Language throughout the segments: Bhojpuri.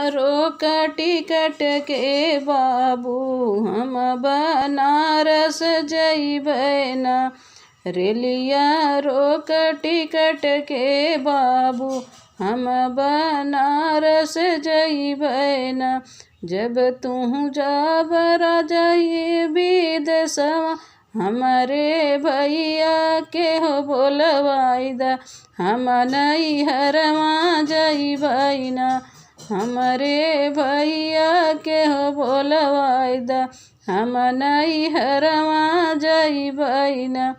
रोक टिकट के बाबू हम बनारस जइबै ना। रेलिया रोक टिकट के बाबू हम बनारस जइबै ना। जब तू जब राजा विदेशवा हमारे भैया के हो बोलवाई दा। हम नैहरवा जइबै ना। हमारे भैया के हो बोलवाई दा। हम नैहरवा जइबै ना।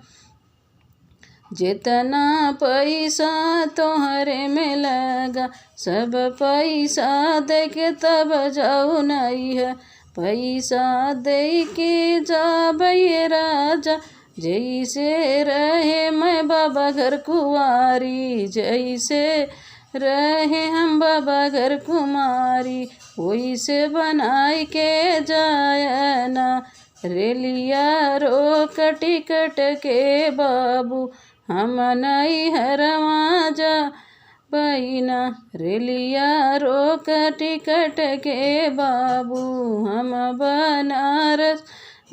जितना पैसा तोहरे में लगा सब पैसा दे के तब जाऊ नैहर। पैसा दे के जाबै राजा जैसे रहे मैं बाबा घर कुंवारी। जैसे रहे हम बाबा घर कुमारी वैसे बनाई के जाय ना। रेलिया रोक टिकट के बाबू हम नैहरवा जइबै ना। रेलिया रोक टिकट के बाबू हम बनारस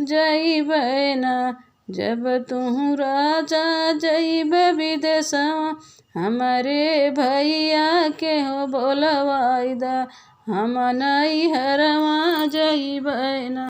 जइबै ना। जब तू राजा जइब विदेशवा हमारे भैया के हो बोलवाई दा। हम नैहरवा जइबै ना।